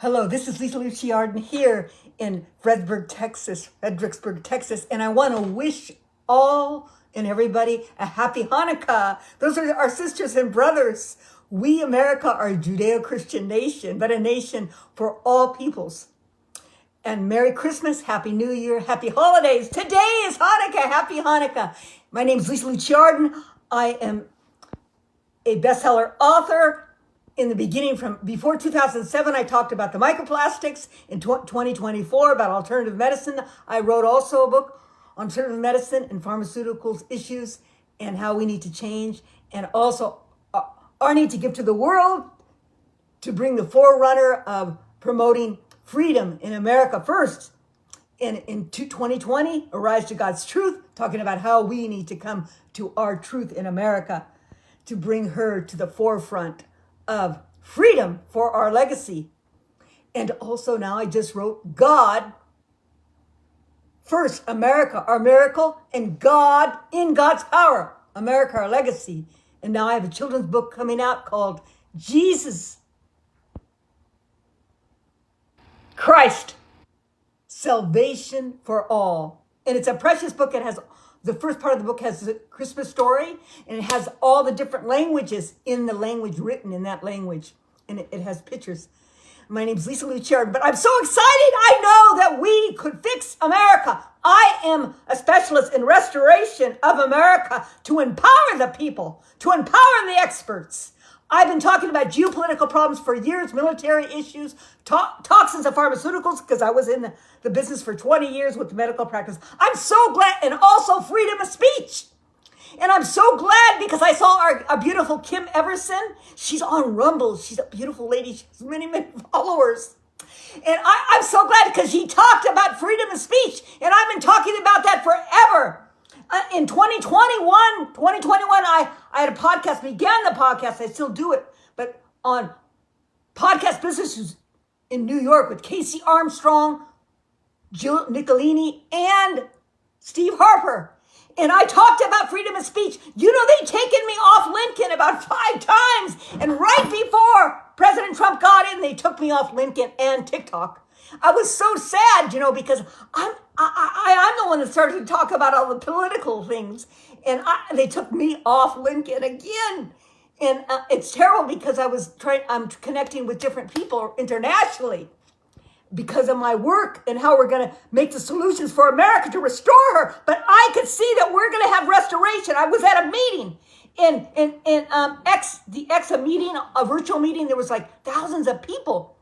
Hello, this is Lisa Luciarden here in Fredericksburg, Texas, and I want to wish all and everybody a happy Hanukkah. Those are our sisters and brothers. We, America, are a Judeo-Christian nation, but a nation for all peoples. And Merry Christmas, Happy New Year, Happy Holidays. Today is Hanukkah, Happy Hanukkah. My name is Lisa Luciarden. I am a bestseller author. In the beginning, from before 2007, I talked about the microplastics. In 2024, about alternative medicine. I wrote also a book on alternative medicine and pharmaceuticals issues and how we need to change, and also our need to give to the world to bring the forerunner of promoting freedom in America first. In 2020, Arise to God's Truth, talking about how we need to come to our truth in America to bring her to the forefront of freedom for our legacy. And also now I just wrote God First, America, our miracle, and God in God's power, America, our legacy. And now I have a children's book coming out called Jesus Christ, Salvation for All. And it's a precious book. It has the first part of the book has the Christmas story, and it has all the different languages in the language written in that language. And it has pictures. My name's Lisa Luciarden, but I'm so excited. I know that we could fix America. I am a specialist in restoration of America to empower the people, to empower the experts. I've been talking about geopolitical problems for years, military issues, toxins of pharmaceuticals, because I was in the business for 20 years with medical practice. I'm so glad, and also freedom of speech. And I'm so glad because I saw our beautiful Kim Everson. She's on Rumble. She's a beautiful lady. She has many, many followers. And I'm so glad because she talked about freedom of speech. And I've been talking about that forever. In 2021, I had a podcast, began the podcast, I still do it, but on Podcast Business in New York with Casey Armstrong, Jill Nicolini, and Steve Harper. And I talked about freedom of speech. You know, they've taken me off LinkedIn about 5 times. And right before President Trump got in, they took me off LinkedIn and TikTok. I was so sad, because I'm the one that started to talk about all the political things, and they took me off LinkedIn again, and it's terrible because I'm connecting with different people internationally because of my work and how we're going to make the solutions for America to restore her. But I could see that we're going to have restoration. I was at a meeting a virtual meeting. There was like thousands of people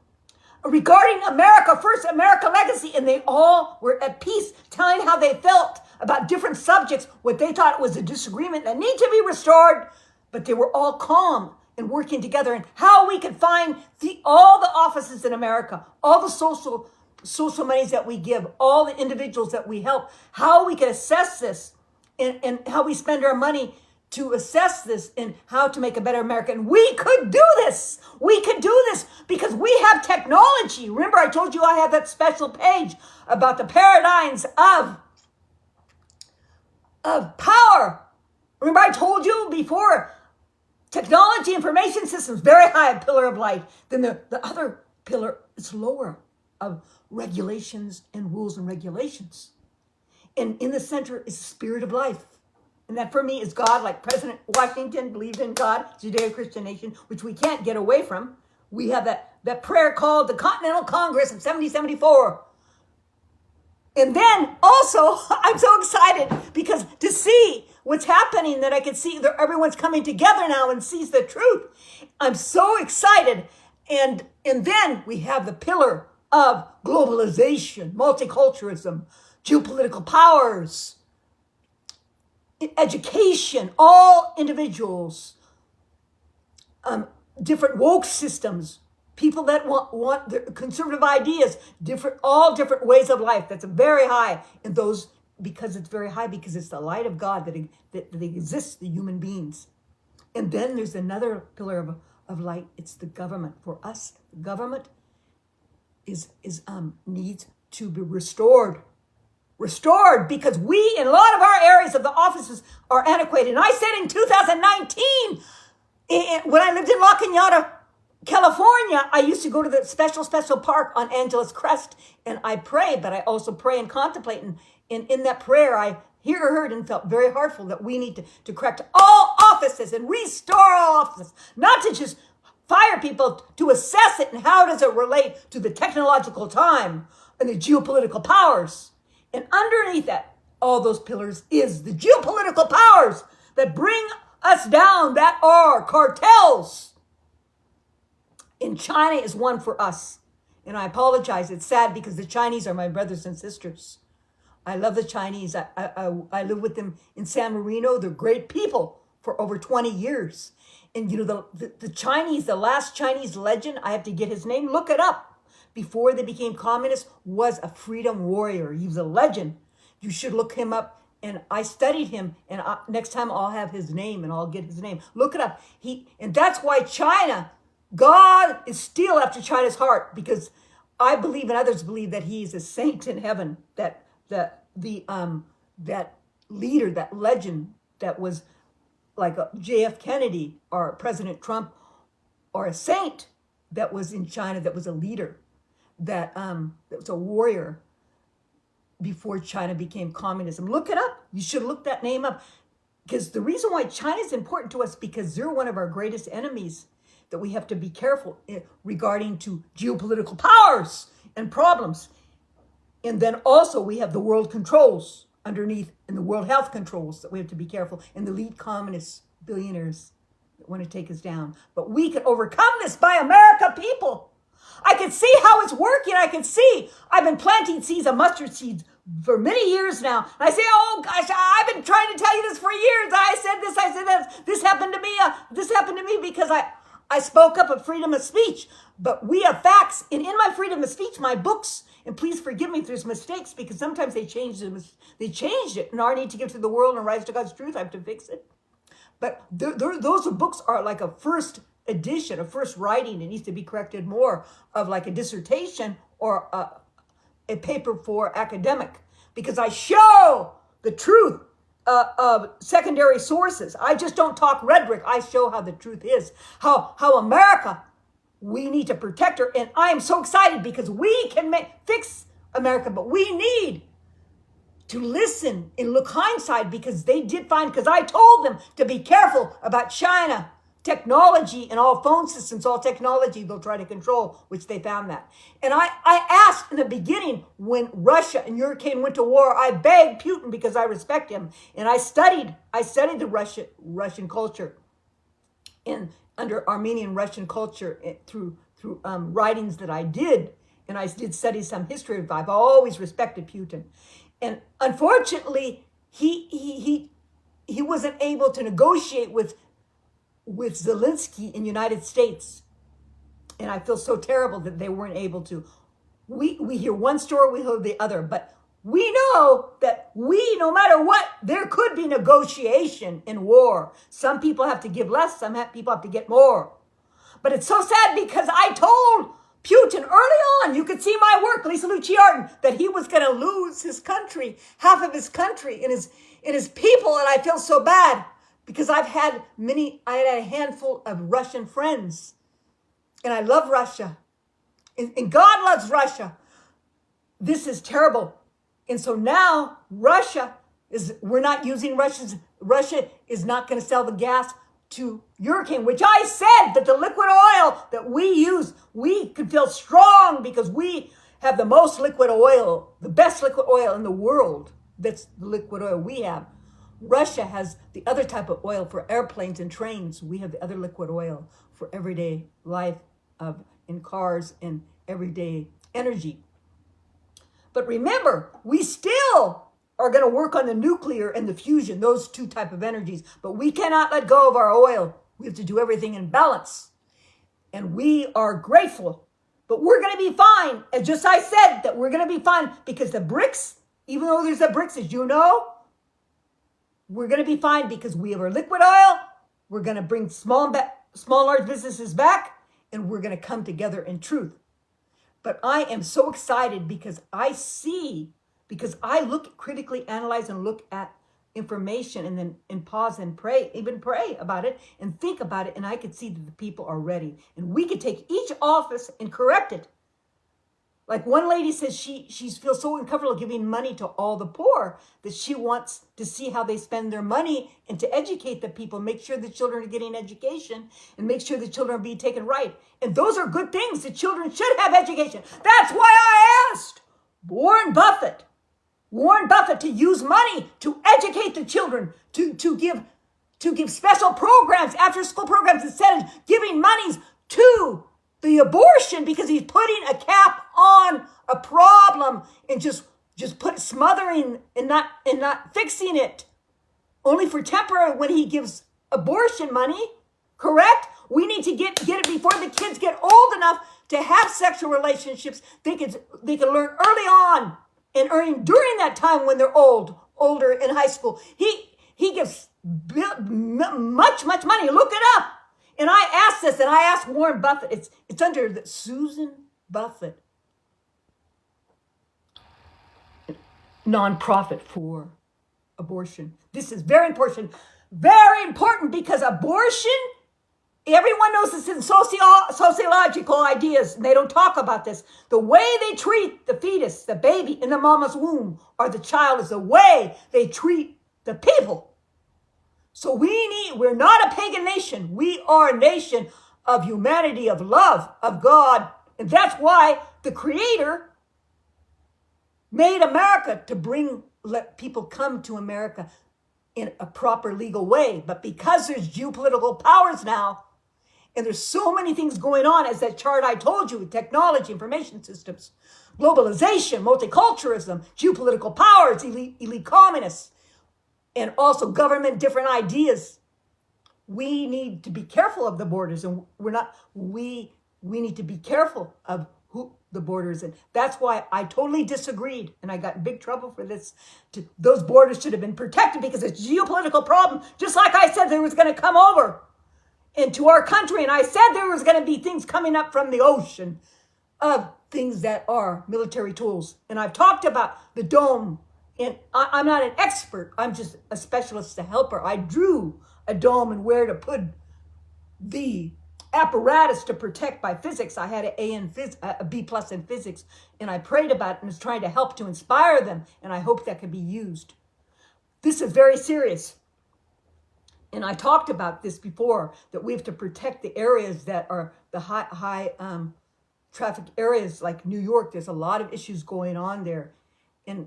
regarding America First, America Legacy, and they all were at peace, telling how they felt about different subjects, what they thought was a disagreement that need to be restored, but they were all calm and working together, and how we could find all the offices in America, all the social monies that we give, all the individuals that we help, how we could assess this, and how we spend our money to assess this and how to make a better America. And we could do this. We could do this because we have technology. Remember, I told you I had that special page about the paradigms of power. Remember, I told you before, technology, information systems, very high, a pillar of light. Then the other pillar is lower, of regulations and rules and regulations. And in the center is the spirit of life. And that for me is God, like President Washington believed in God, Judeo-Christian nation, which we can't get away from. We have that prayer called the Continental Congress of 1774. And then also, I'm so excited because to see what's happening, that I can see that everyone's coming together now and sees the truth. I'm so excited. And then we have the pillar of globalization, multiculturalism, geopolitical powers, education, all individuals, different woke systems, people that want the conservative ideas, all different ways of life. That's very high in those, because it's very high because it's the light of God that exists, the human beings. And then there's another pillar of light. It's the government. For us, the government needs to be restored because we, in a lot of our areas of the offices, are antiquated. And I said in 2019, when I lived in La Cañada, California, I used to go to the special park on Angeles Crest, and I pray, but I also pray and contemplate. And in that prayer, I heard and felt very heartful that we need to correct all offices and restore all offices, not to just fire people, to assess it and how does it relate to the technological time and the geopolitical powers. And underneath that, all those pillars is the geopolitical powers that bring us down, that are cartels. And China is one for us. And I apologize. It's sad because the Chinese are my brothers and sisters. I love the Chinese. I live with them in San Marino. They're great people for over 20 years. And you know, the Chinese, the last Chinese legend, I have to get his name, look it up. Before they became communists, was a freedom warrior. He was a legend. You should look him up. And I studied him. And next time I'll have his name and I'll get his name. Look it up. And that's why China, God is still after China's heart, because I believe and others believe that he is a saint in heaven, that leader, that legend that was like a JF Kennedy or President Trump, or a saint that was in China, that was a leader, that was a warrior before China became communism. Look it up. You should look that name up, because the reason why China is important to us, because they're one of our greatest enemies that we have to be careful regarding to geopolitical powers and problems. And then also we have the world controls underneath, and the world health controls that we have to be careful, and the elite communist billionaires that want to take us down. But we can overcome this by America, people. I can see how it's working. I can see. I've been planting seeds of mustard seeds for many years now. And I say, oh gosh, I've been trying to tell you this for years. I said this, I said that. This happened to me. This happened to me because I spoke up of freedom of speech. But we have facts. And in my freedom of speech, my books, and please forgive me if there's mistakes, because sometimes they changed it. And I need to give to the world and rise to God's truth. I have to fix it. But those books are like a first edition, a first writing. It needs to be corrected more, of like a dissertation or a paper for academic, because I show the truth of secondary sources. I just don't talk rhetoric. I show how the truth is, how America, we need to protect her. And I am so excited because we can fix America, but we need to listen and look hindsight, because they did find, because I told them to be careful about China technology and all phone systems, all technology they'll try to control, which they found that. And I asked in the beginning, when Russia and Ukraine went to war, I begged Putin, because I respect him, and I studied the Russian culture, and under Armenian Russian culture, through writings that I did, and I did study some history of. I've always respected Putin. And unfortunately, he wasn't able to negotiate with Zelensky in the United States. And I feel so terrible that they weren't able to. We hear one story, we hear the other, but we know that no matter what, there could be negotiation in war. Some people have to give less, some people have to get more. But it's so sad, because I told Putin early on, you could see my work, Lisa Luciarden, that he was going to lose his country, half of his country, and his people. And I feel so bad, because I had a handful of Russian friends, and I love Russia, and God loves Russia. This is terrible. And so now we're not using Russia is not going to sell the gas to Ukraine, which I said that the liquid oil that we use, we could feel strong, because we have the most liquid oil, the best liquid oil in the world. That's the liquid oil we have. Russia has the other type of oil for airplanes and trains. We have the other liquid oil for everyday life in cars and everyday energy. But remember, we still are going to work on the nuclear and the fusion, those two type of energies. But we cannot let go of our oil. We have to do everything in balance. And we are grateful. But we're going to be fine. And just I said that we're going to be fine, because the BRICS, even though there's the BRICS, as you know, we're going to be fine because we have our liquid oil. We're going to bring small, large businesses back, and we're going to come together in truth. But I am so excited because I look critically analyze and look at information and pause and pray, even pray about it and think about it. And I could see that the people are ready. And we could take each office and correct it. Like one lady says she feels so uncomfortable giving money to all the poor that she wants to see how they spend their money and to educate the people, make sure the children are getting education and make sure the children are being taken right. And those are good things. The children should have education. That's why I asked Warren Buffett to use money to educate the children, to give special programs, after school programs, instead of giving monies to the abortion, because he's putting a cap on a problem and just smothering and not fixing it, only for temporary when he gives abortion money. Correct? We need to get it before the kids get old enough to have sexual relationships. They can learn early on and earn during that time when they're older in high school. He gives much money. Look it up. And I asked this, and I asked Warren Buffett. It's under the Susan Buffett nonprofit for abortion. This is very important because abortion, everyone knows this in sociological ideas, and they don't talk about this. The way they treat the fetus, the baby in the mama's womb, or the child is the way they treat the people. So we're not a pagan nation. We are a nation of humanity, of love, of God. And that's why the Creator made America, to let people come to America in a proper legal way. But because there's geopolitical powers now, and there's so many things going on, as that chart I told you, with technology, information systems, globalization, multiculturalism, geopolitical powers, elite communists, and also government, different ideas. We need to be careful of the borders, and we need to be careful of who the borders. And that's why I totally disagreed, and I got in big trouble for this. Those borders should have been protected because it's a geopolitical problem. Just like I said, there was going to come over into our country, and I said there was going to be things coming up from the ocean of things that are military tools. And I've talked about the dome. And I'm not an expert. I'm just a specialist, a helper. I drew a dome and where to put the apparatus to protect by physics. I had a B plus in physics, and I prayed about it and was trying to help to inspire them. And I hope that could be used. This is very serious. And I talked about this before, that we have to protect the areas that are the high traffic areas like New York. There's a lot of issues going on there. And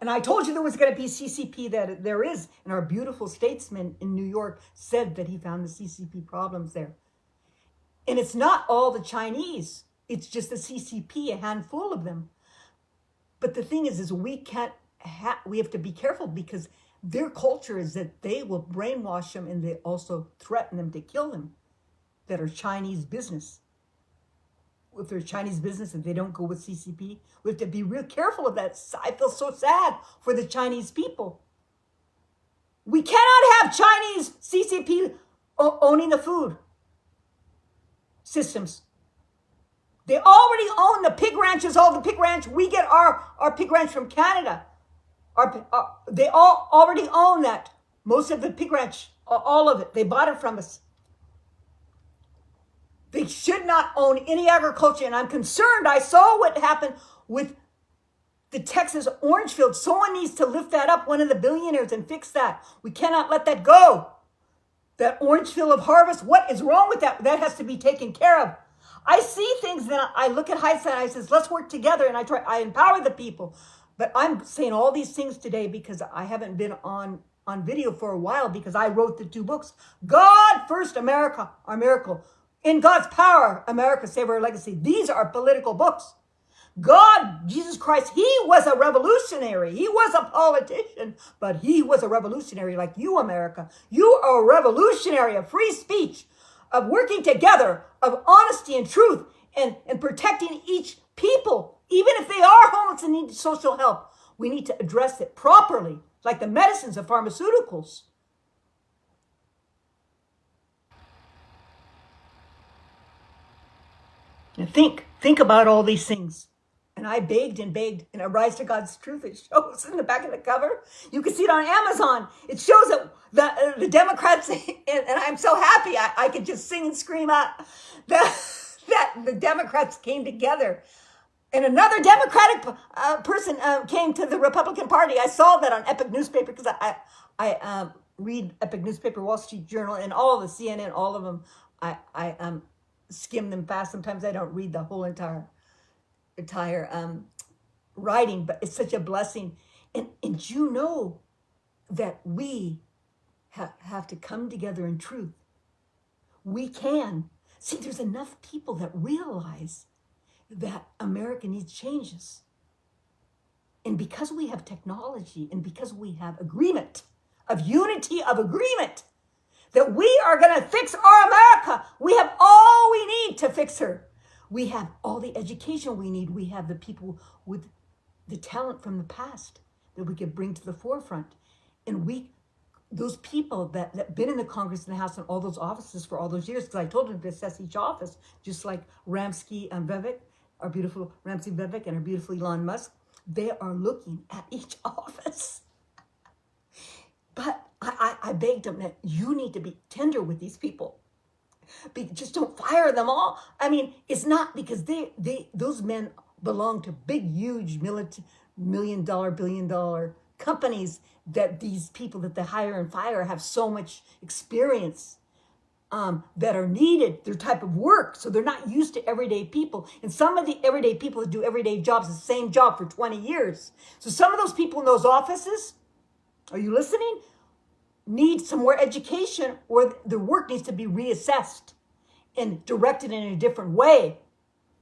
I told you there was going to be CCP, that there is. And our beautiful statesman in New York said that he found the CCP problems there. And it's not all the Chinese. It's just the CCP, a handful of them. But the thing is we have to be careful, because their culture is that they will brainwash them, and they also threaten them to kill them that are Chinese business. If they're Chinese business and they don't go with CCP, we have to be real careful of that. I feel so sad for the Chinese people. We cannot have Chinese CCP owning the food systems. They already own the pig ranches, all the pig ranch. We get our pig ranch from Canada. They all already own that. Most of the pig ranch, all of it, they bought it from us. They should not own any agriculture, and I'm concerned. I saw what happened with the Texas orange field. Someone needs to lift that up, one of the billionaires, and fix that. We cannot let that go. That orange field of harvest, what is wrong with that? That has to be taken care of. I see things, then I look at hindsight, I says, let's work together, and I empower the people. But I'm saying all these things today because I haven't been on video for a while, because I wrote the 2 books. God First, America, Our Miracle. In God's Power, America, Save Our Legacy. These are political books. God, Jesus Christ, he was a revolutionary. He was a politician, but he was a revolutionary like you, America. You are a revolutionary of free speech, of working together, of honesty and truth, and protecting each people. Even if they are homeless and need social help, we need to address it properly, like the medicines and pharmaceuticals. And think about all these things. And I begged and begged, and Rise to God's Truth, it shows in the back of the cover. You can see it on Amazon. It shows that the Democrats, and I'm so happy I could just sing and scream out that the Democrats came together. And another Democratic person came to the Republican Party. I saw that on Epic Newspaper because I read Epic Newspaper, Wall Street Journal, and all of the CNN, all of them. I skim them fast. Sometimes I don't read the whole entire writing, but it's such a blessing. And you know that we have to come together in truth. We can. See, there's enough people that realize that America needs changes. And because we have technology and because we have agreement, of unity of agreement, that we are going to fix our America. We have all we need to fix her. We have all the education we need. We have the people with the talent from the past that we could bring to the forefront. And those people that been in the Congress and the House and all those offices for all those years, because I told them to assess each office, just like Ramsky and Vivek, our beautiful Ramsey Vivek and our beautiful Elon Musk, they are looking at each office. But I begged them that you need to be tender with these people. Just don't fire them all. I mean, it's not because those men belong to big, huge $1 billion companies that these people that they hire and fire have so much experience that are needed, their type of work. So they're not used to everyday people. And some of the everyday people that do everyday jobs, the same job for 20 years. So some of those people in those offices, are you listening? Need some more education, or their work needs to be reassessed and directed in a different way.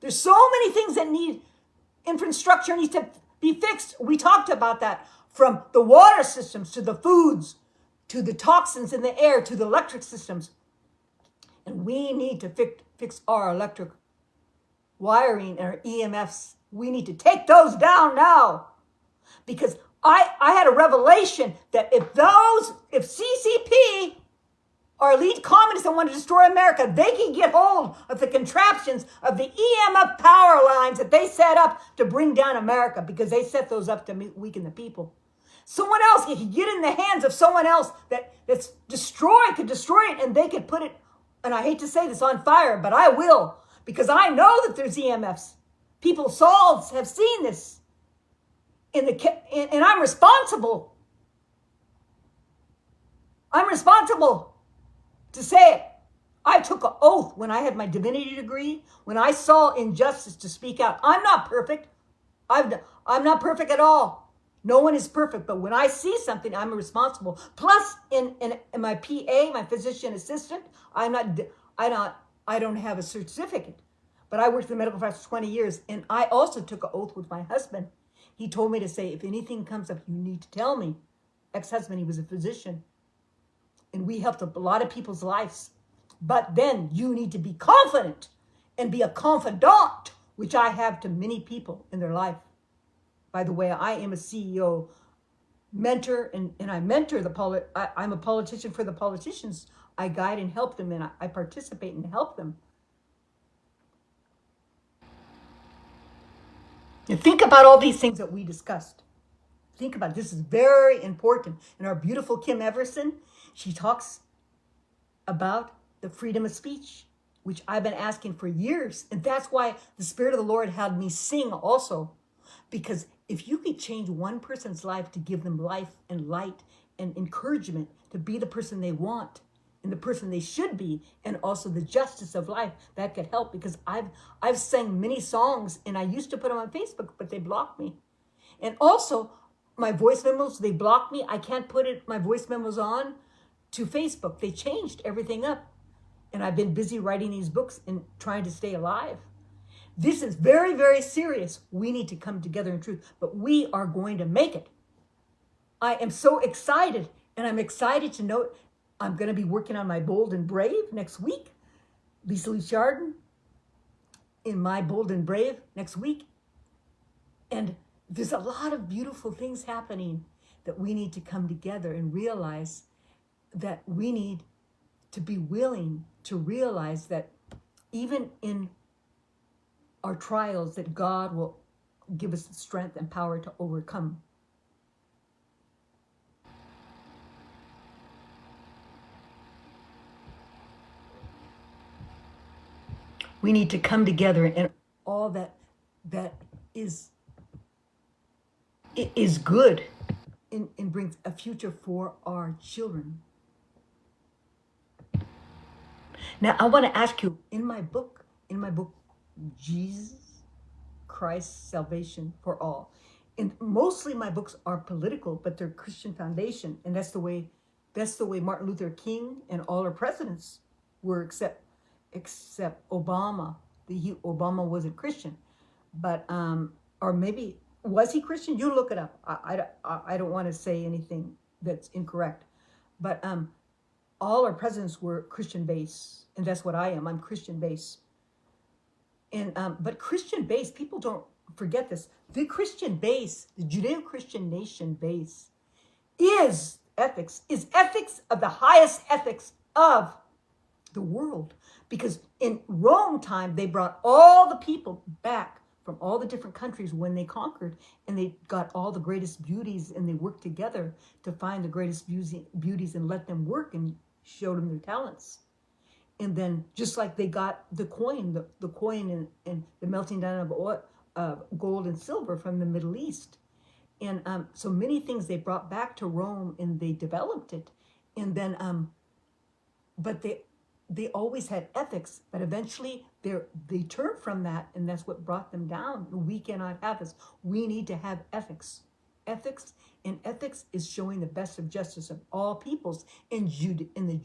There's so many things that need infrastructure needs to be fixed. We talked about that, from the water systems to the foods to the toxins in the air to the electric systems. And we need to fix our electric wiring and our EMFs. We need to take those down now, because I had a revelation that if CCP, our elite communists that want to destroy America, they can get hold of the contraptions of the EMF power lines that they set up to bring down America, because they set those up to weaken the people. Someone else could get in the hands of someone else that's could destroy it, and they could put it, and I hate to say this, on fire, but I will, because I know that there's EMFs. People have seen this. And I'm responsible. I'm responsible to say it. I took an oath when I had my divinity degree, when I saw injustice, to speak out. I'm not perfect. I'm not perfect at all. No one is perfect, but when I see something, I'm responsible. Plus, in my PA, my physician assistant, I don't have a certificate, but I worked in the medical practice for 20 years, and I also took an oath with my husband. He told me to say, if anything comes up, you need to tell me. Ex-husband, he was a physician. And we helped a lot of people's lives. But then you need to be confident and be a confidant, which I have to many people in their life. By the way, I am a CEO mentor, and I mentor I'm a politician for the politicians. I guide and help them, and I participate and help them. And think about all these things that we discussed. Think about it. This is very important. And our beautiful Kim Everson, she talks about the freedom of speech, which I've been asking for years. And that's why the Spirit of the Lord had me sing also. Because if you could change one person's life to give them life and light and encouragement to be the person they want and the person they should be, and also the justice of life, that could help. Because I've sang many songs, and I used to put them on Facebook, but they blocked me. And also my voice memos, they blocked me. I can't put my voice memos on to Facebook. They changed everything up, and I've been busy writing these books and trying to stay alive. This is very, very serious. We need to come together in truth, but we are going to make it. I am so excited, and I'm excited to know I'm going to be working on my Bold and Brave next week. Lisa Lee Chardon in my Bold and Brave next week. And there's a lot of beautiful things happening that we need to come together and realize that we need to be willing to realize that even in our trials, that God will give us the strength and power to overcome. We need to come together, and all that is good and brings a future for our children. Now, I want to ask you, in my book, Jesus Christ, Salvation for All. And mostly my books are political, but they're Christian foundation, and that's the way Martin Luther King and all our presidents were, except Obama. Obama wasn't Christian, but or maybe was he Christian? You look it up. I don't want to say anything that's incorrect, but all our presidents were Christian based, and that's what I am. I'm Christian based. And but Christian base, people don't forget this. The Christian base, the Judeo-Christian nation base, is ethics of the highest ethics of the world. Because in Rome time, they brought all the people back from all the different countries when they conquered, and they got all the greatest beauties, and they worked together to find the greatest beauties and let them work and showed them their talents. And then just like they got the coin and the melting down of oil, gold and silver from the Middle East. And so many things they brought back to Rome, and they developed it. And then, but they always had ethics, but eventually they turned from that, and that's what brought them down. We cannot have this. We need to have ethics. Ethics is showing the best of justice of all peoples in the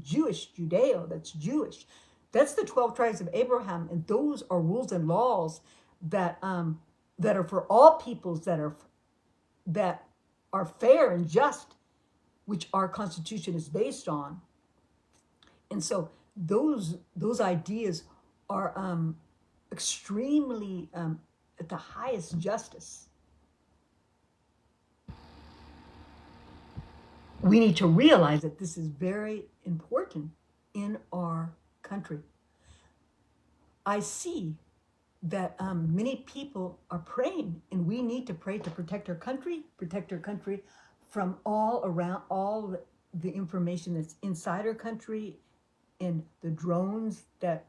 Jewish Judeo. That's Jewish. That's the 12 tribes of Abraham, and those are rules and laws that are for all peoples, that are fair and just, which our Constitution is based on. And so those ideas are extremely at the highest justice. We need to realize that this is very important in our country. I see that many people are praying, and we need to pray to protect our country from all around, all the information that's inside our country, and the drones that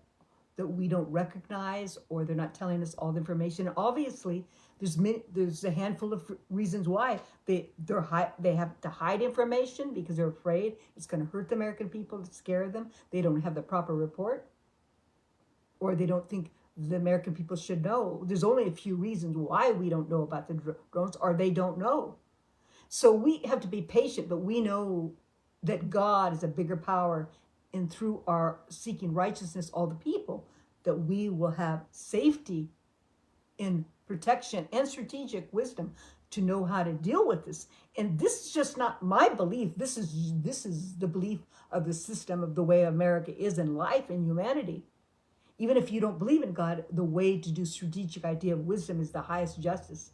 we don't recognize, or they're not telling us all the information. Obviously, there's a handful of reasons why they have to hide information, because they're afraid it's going to hurt the American people, to scare them. They don't have the proper report, or they don't think the American people should know. There's only a few reasons why we don't know about the drones, or they don't know. So we have to be patient, but we know that God is a bigger power, and through our seeking righteousness, all the people, that we will have safety in protection and strategic wisdom to know how to deal with this. And this is just not my belief. This is the belief of the system, of the way America is in life and humanity. Even if you don't believe in God, the way to do strategic idea of wisdom is the highest justice.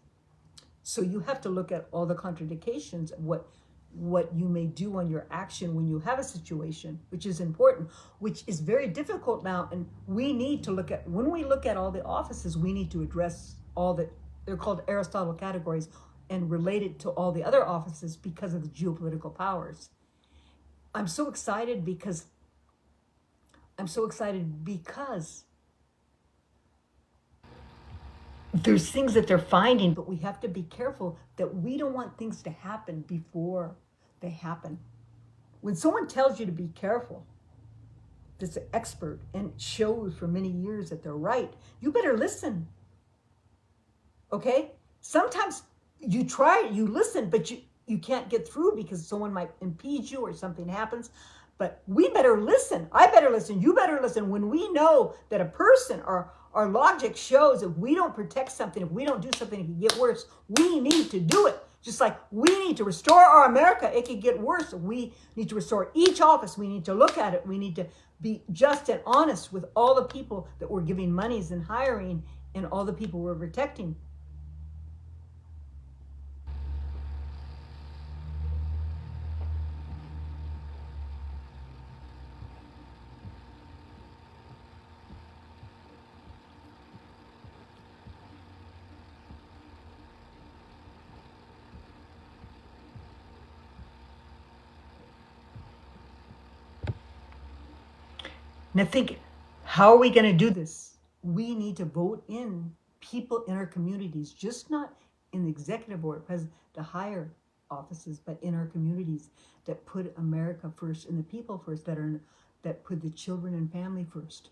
So you have to look at all the contradictions of what you may do on your action when you have a situation, which is important, which is very difficult now. And we need to look at, when we look at all the offices, we need to address they're called Aristotle categories, and relate it to all the other offices because of the geopolitical powers. I'm so excited because there's things that they're finding, but we have to be careful that we don't want things to happen before they happen. When someone tells you to be careful, that's an expert and shows for many years that they're right, you better listen. Okay? Sometimes you listen, but you can't get through because someone might impede you or something happens. But we better listen. I better listen. You better listen. When we know that a person, or our logic shows, if we don't protect something, if we don't do something, it can get worse, we need to do it. Just like we need to restore our America, it can get worse. We need to restore each office. We need to look at it. We need to be just and honest with all the people that we're giving monies and hiring, and all the people we're protecting. Now think, how are we going to do this? We need to vote in people in our communities, just not in the executive board, the higher offices, but in our communities that put America first and the people first, that put the children and family first.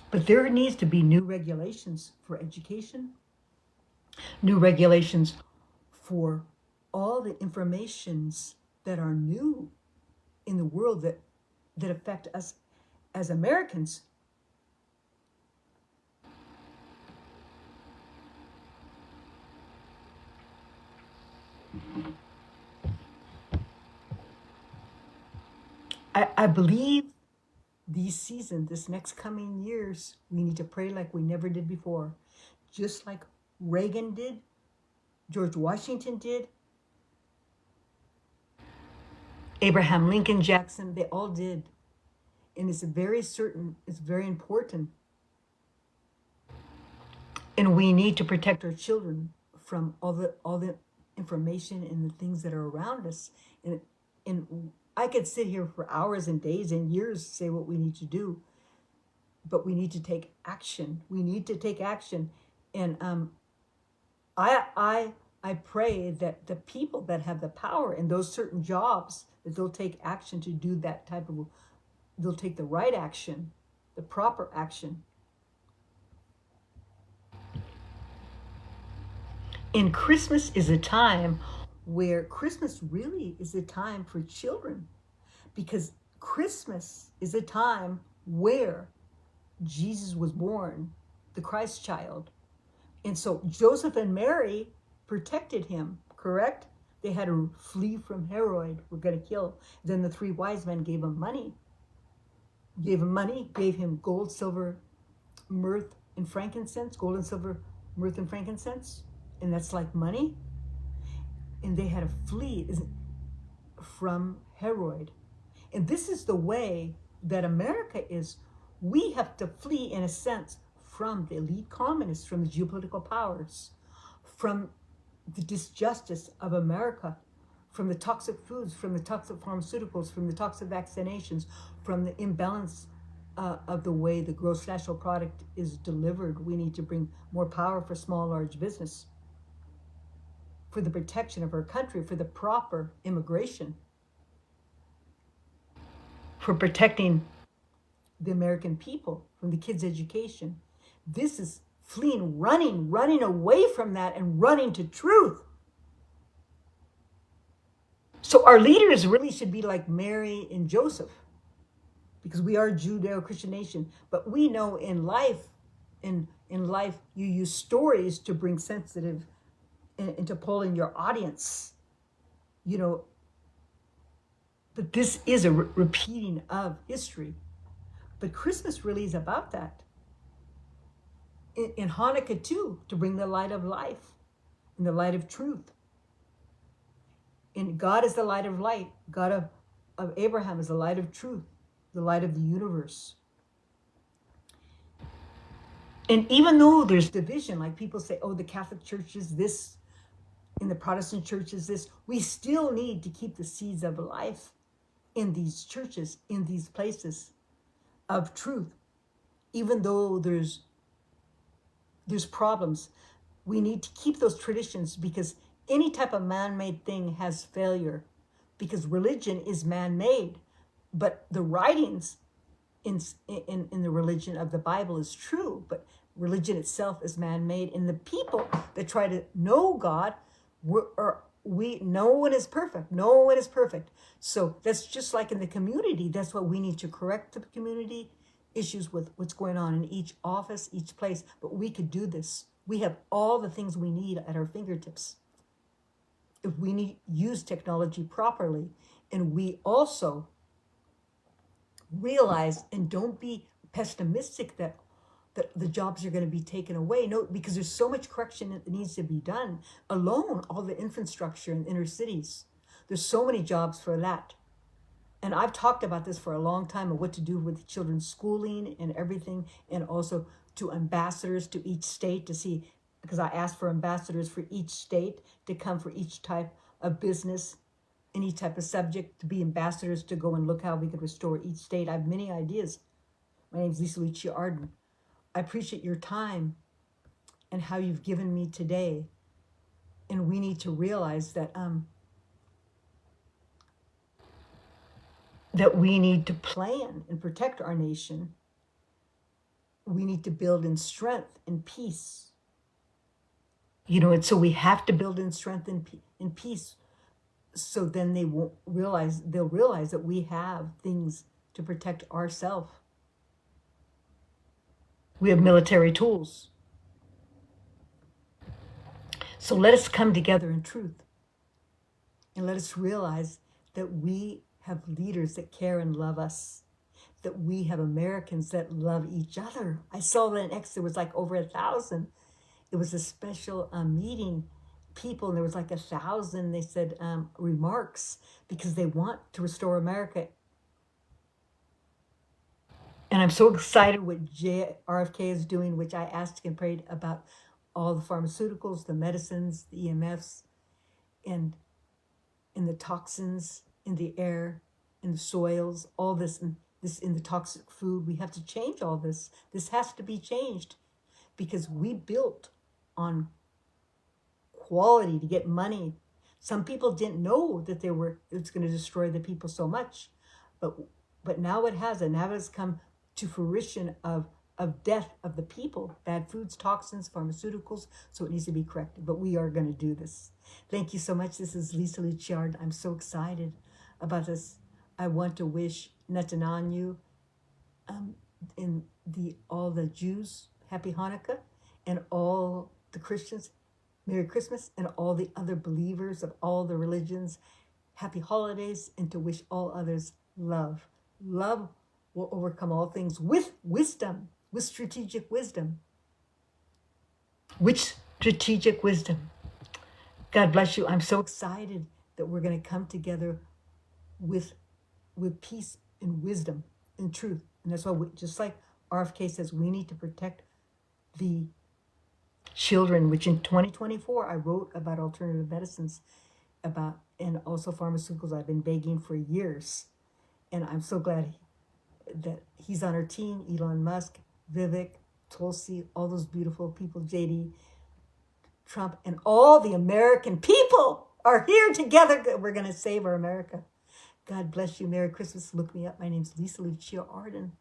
But there needs to be new regulations for education, new regulations for all the informations that are new in the world that affect us as Americans. I believe these seasons, this next coming years, we need to pray like we never did before. Just like Reagan did, George Washington did, Abraham Lincoln, Jackson, they all did. And it's very certain, it's very important. And we need to protect our children from all the information and the things that are around us. And I could sit here for hours and days and years say what we need to do, but we need to take action. We need to take action. And I pray that the people that have the power in those certain jobs, that they'll take action to do that type of, they'll take the right action, the proper action. And Christmas is a time where Christmas really is a time for children, because Christmas is a time where Jesus was born, the Christ child. And so Joseph and Mary protected him, correct? They had to flee from Herod, we're going to kill. Then the three wise men gave him money. Gave him gold, silver, myrrh, and frankincense. Gold and silver, myrrh, and frankincense. And that's like money. And they had to flee from Herod. And this is the way that America is. We have to flee, in a sense, from the elite communists, from the geopolitical powers, from the disjustice of America, from the toxic foods, from the toxic pharmaceuticals, from the toxic vaccinations, from the imbalance of the way the gross national product is delivered. We need to bring more power for small, large business, for the protection of our country, for the proper immigration, for protecting the American people from the kids' education. This is fleeing, running away from that and running to truth. So our leaders really should be like Mary and Joseph, because we are a Judeo-Christian nation. But we know in life, in life, you use stories to bring sensitive and to pull in your audience, but this is a repeating of history. But Christmas really is about that. In Hanukkah too, to bring the light of life and the light of truth. And God is the light of light. God of Abraham is the light of truth, the light of the universe. And even though there's division, like people say, oh, the Catholic Church is this, and the Protestant Church is this, we still need to keep the seeds of life in these churches, in these places of truth. Even though there's problems, we need to keep those traditions, because any type of man-made thing has failure, because religion is man-made, but the writings in the religion of the Bible is true, but religion itself is man-made. And the people that try to know God, no one is perfect. No one is perfect. So that's just like in the community. That's what we need to correct the community issues with what's going on in each office, each place. But we could do this. We have all the things we need at our fingertips if we use technology properly. And we also realize and don't be pessimistic that the jobs are going to be taken away. No, because there's so much correction that needs to be done. Alone, all the infrastructure in inner cities, there's so many jobs for that. And I've talked about this for a long time, of what to do with children's schooling and everything, and also to ambassadors to each state to see, because I asked for ambassadors for each state to come for each type of business any type of subject, to be ambassadors, to go and look how we could restore each state. I have many ideas. My name is Lisa Lucia Arden. I appreciate your time and how you've given me today. And we need to realize that that we need to plan and protect our nation. We need to build in strength and peace. And so we have to build in strength and peace. So then they'll realize that we have things to protect ourselves. We have military tools. So let us come together in truth. And let us realize that we have leaders that care and love us. That we have Americans that love each other. I saw that in X, there was like over 1,000. It was a special meeting. People, and there was like 1,000, they said, remarks, because they want to restore America. And I'm so excited what RFK is doing, which I asked and prayed about all the pharmaceuticals, the medicines, the EMFs, and the toxins in the air, in the soils, all this in the toxic food. We have to change all this. This has to be changed because we built on quality to get money. Some people didn't know that it's going to destroy the people so much, but now it has, and now it has come to fruition of death of the people, bad foods, toxins, pharmaceuticals. So it needs to be corrected. But we are going to do this. Thank you so much. This is Lisa Luciard. I'm so excited about this. I want to wish Netanyahu and all the Jews happy Hanukkah, and all the Christians Merry Christmas, and all the other believers of all the religions happy holidays, and to wish all others love. Love will overcome all things with wisdom, with strategic wisdom. Which strategic wisdom? God bless you. I'm so excited that we're going to come together with peace and wisdom and truth. And that's why, just like RFK says, we need to protect the children, which in 2024, I wrote about alternative medicines, and also pharmaceuticals. I've been begging for years. And I'm so glad that he's on our team, Elon Musk, Vivek, Tulsi, all those beautiful people, JD, Trump, and all the American people are here together. We're going to save our America. God bless you. Merry Christmas. Look me up. My name's Lisa Lucia Arden.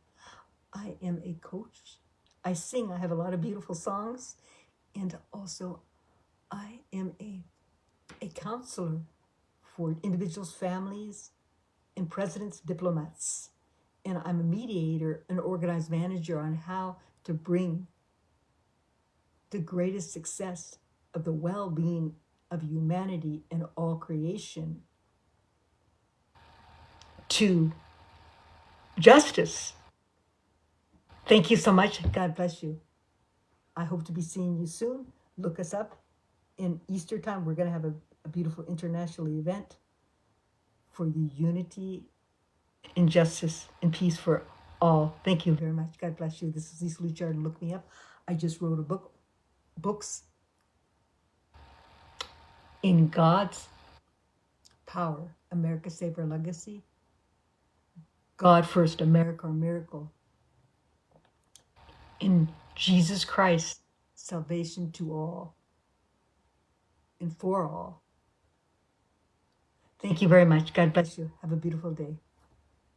I am a coach. I sing. I have a lot of beautiful songs. And also, I am a counselor for individuals, families, and presidents, diplomats. And I'm a mediator, an organized manager on how to bring the greatest success of the well-being of humanity and all creation to justice. Thank you so much. God bless you. I hope to be seeing you soon. Look us up. In Easter time, we're going to have a beautiful international event for the unity and justice and peace for all. Thank you very much. God bless you. This is Lisa Luciard. Look me up. I just wrote a books in God's power. America Save Our Legacy. God First, America, our miracle. In Jesus Christ, salvation to all and for all. Thank you very much. God bless you. Have a beautiful day.